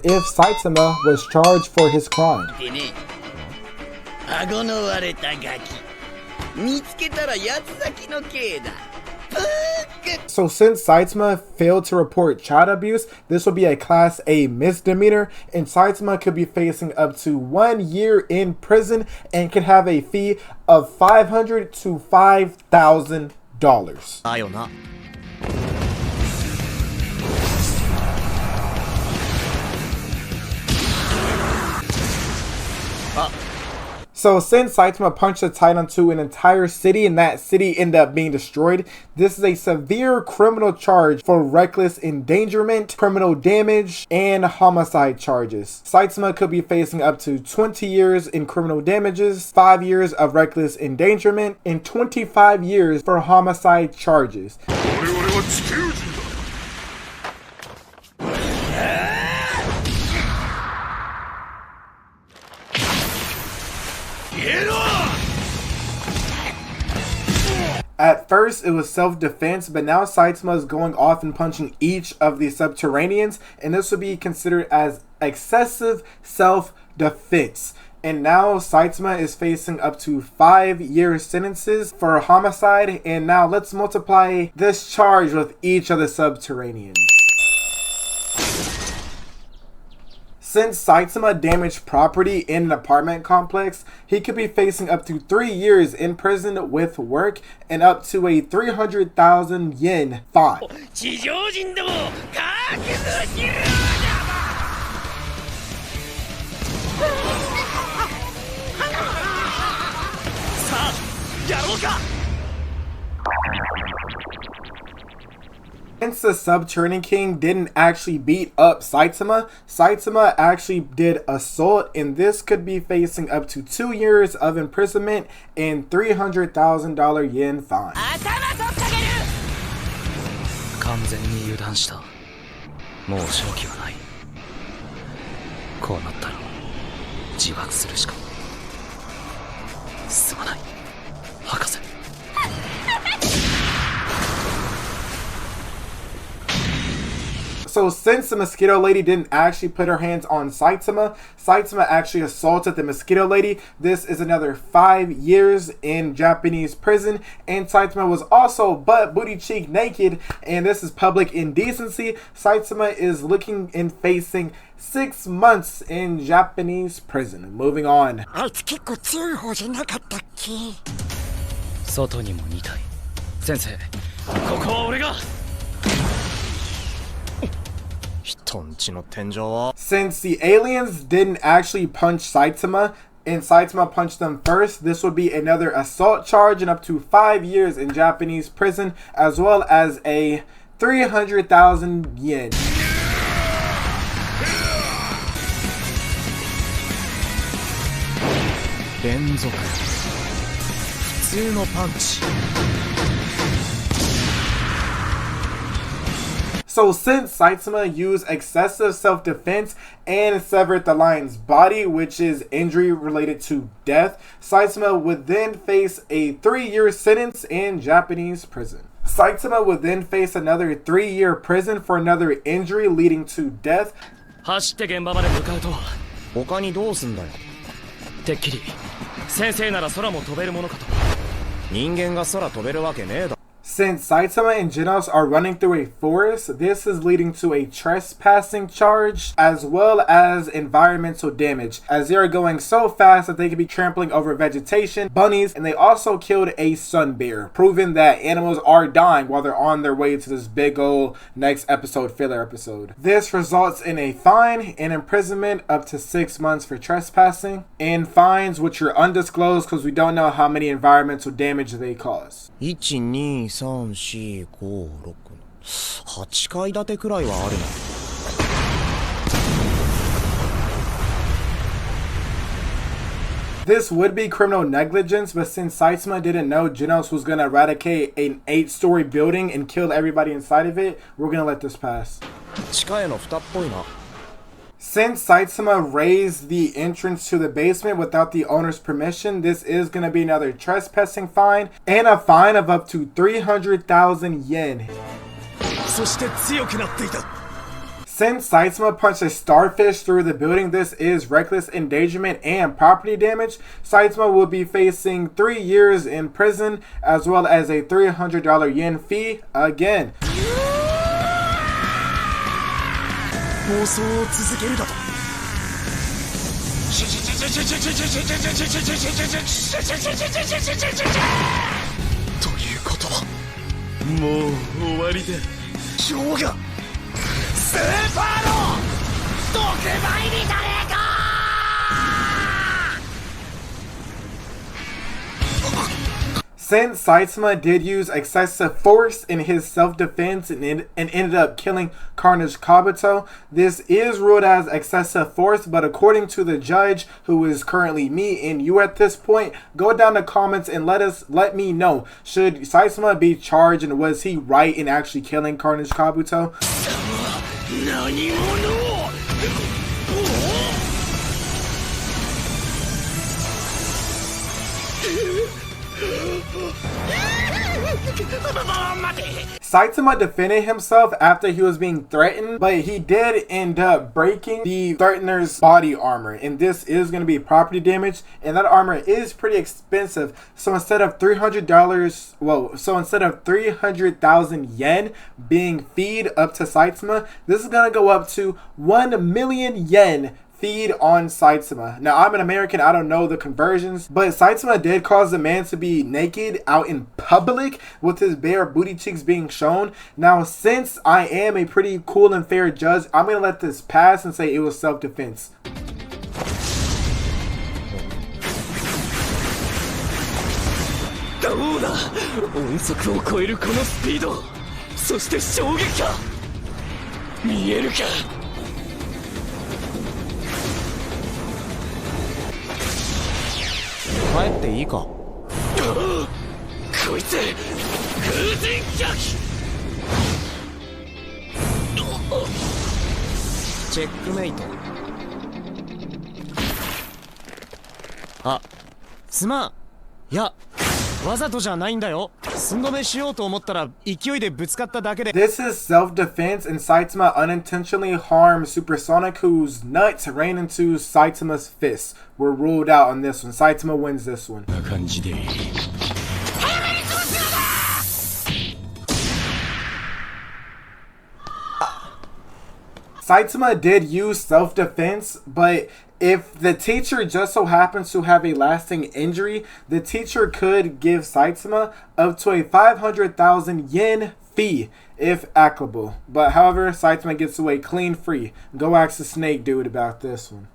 if Saitama was charged for his crime. So since Saitama failed to report child abuse, this will be a Class A misdemeanor, and Saitama could be facing up to 1 year in prison and could have a fee of $500 to $5,000. So since Saitama punched a Titan to an entire city and that city ended up being destroyed, this is a severe criminal charge for reckless endangerment, criminal damage, and homicide charges. Saitama could be facing up to 20 years in criminal damages, 5 years of reckless endangerment, and 25 years for homicide charges. At first, it was self-defense, but now Saitama is going off and punching each of the subterraneans, and this would be considered as excessive self-defense. And now Saitama is facing up to 5-year sentences for homicide, and now let's multiply this charge with each of the subterraneans. Since Saitama damaged property in an apartment complex, he could be facing up to 3 years in prison with work and up to a 300,000 yen fine. Since the Subterranean King didn't actually beat up Saitama, Saitama actually did assault, and this could be facing up to 2 years of imprisonment and $300,000 yen fine. So since the Mosquito Lady didn't actually put her hands on Saitama, Saitama actually assaulted the Mosquito Lady. This is another 5 years in Japanese prison, and Saitama was also butt booty cheek naked, and this is public indecency. Saitama is looking and facing 6 months in Japanese prison. Moving on. Since the aliens didn't actually punch Saitama, and Saitama punched them first, this would be another assault charge and up to 5 years in Japanese prison, as well as a 300,000 yen. So since Saitama used excessive self-defense and severed the lion's body, which is injury related to death, Saitama would then face a 3-year sentence in Japanese prison. Saitama would then face another 3-year prison for another injury leading to death. Since Saitama and Genos are running through a forest, this is leading to a trespassing charge as well as environmental damage, as they are going so fast that they could be trampling over vegetation, bunnies, and they also killed a sun bear, proving that animals are dying while they're on their way to this big old next episode filler episode. This results in a fine and imprisonment up to 6 months for trespassing, and fines which are undisclosed because we don't know how many environmental damage they cause. 8階建てくらいはあるな。This would be criminal negligence, but since Saitama didn't know Genos was going to eradicate an 8-story building and kill everybody inside of it, we're going to let this pass. 地下への蓋っぽいな。Since Saitama raised the entrance to the basement without the owner's permission, this is going to be another trespassing fine and a fine of up to 300,000 yen. Since Saitama punched a starfish through the building, this is reckless endangerment and property damage. Saitama will be facing 3 years in prison as well as a $300 yen fee again. Since Saitama did use excessive force in his self-defense and ended up killing Carnage Kabuto, this is ruled as excessive force, but according to the judge, who is currently me and you at this point, go down the comments and let me know, should Saitama be charged and was he right in actually killing Carnage Kabuto? Saitama defended himself after he was being threatened, but he did end up breaking the threatener's body armor, and this is going to be property damage, and that armor is pretty expensive. So instead of $300,000 yen being feed up to Saitama, this is going to go up to 1 million yen feed on Saitama. Now, I'm an American, I don't know the conversions, but Saitama did cause the man to be naked out in public with his bare booty cheeks being shown. Now, since I am a pretty cool and fair judge, I'm going to let this pass and say it was self-defense. This is self-defense, and Saitama unintentionally harmed Supersonic, whose nuts ran into Saitama's fists. We're ruled out on this one. Saitama wins this one. Saitama did use self-defense, but if the teacher just so happens to have a lasting injury, the teacher could give Saitama up to a 500,000 yen fee if applicable. But however, Saitama gets away clean free. Go ask the snake dude about this one.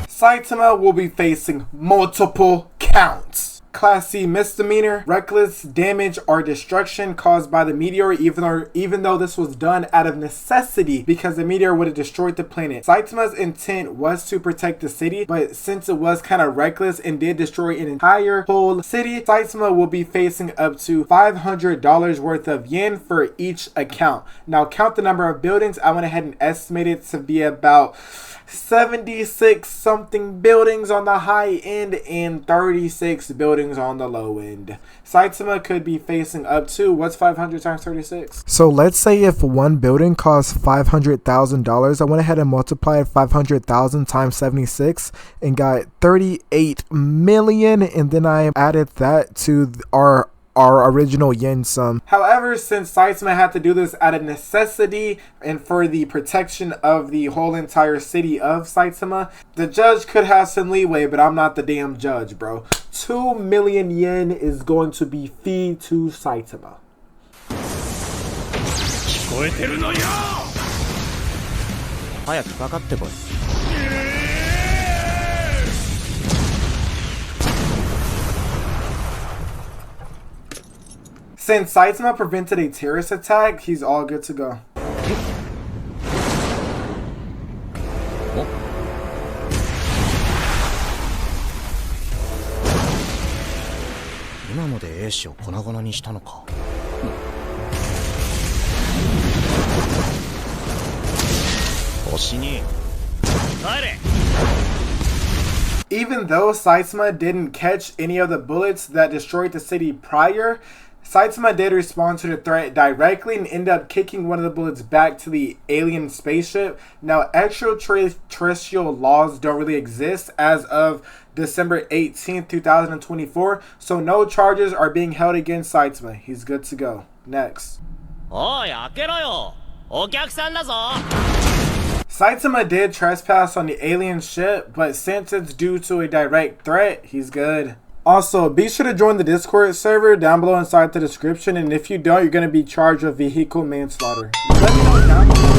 Saitama will be facing multiple counts. Class C misdemeanor, reckless damage or destruction caused by the meteor, even though this was done out of necessity because the meteor would have destroyed the planet. Saitama's intent was to protect the city, but since it was kind of reckless and did destroy an entire whole city, Saitama will be facing up to $500 worth of yen for each account. Now count the number of buildings. I went ahead and estimated to be about 76 something buildings on the high end and 36 buildings on the low end. Saitama could be facing up to, what's 500 times 36? So let's say if one building costs $500,000, I went ahead and multiplied 500,000 times 76 and got 38 million, and then I added that to our original yen sum. However, since Saitama had to do this out of necessity and for the protection of the whole entire city of Saitama, the judge could have some leeway, but I'm not the damn judge, bro. 2 million yen is going to be fee to Saitama. Since Saitama prevented a terrorist attack, he's all good to go. Even though Saitama didn't catch any of the bullets that destroyed the city prior, Saitama did respond to the threat directly and ended up kicking one of the bullets back to the alien spaceship. Now, extraterrestrial laws don't really exist as of December 18th, 2024, so no charges are being held against Saitama. He's good to go. Next. Saitama did trespass on the alien ship, but since it's due to a direct threat, he's good. Also, be sure to join the Discord server down below inside the description, and if you don't, you're going to be charged with vehicle manslaughter. Let me know down below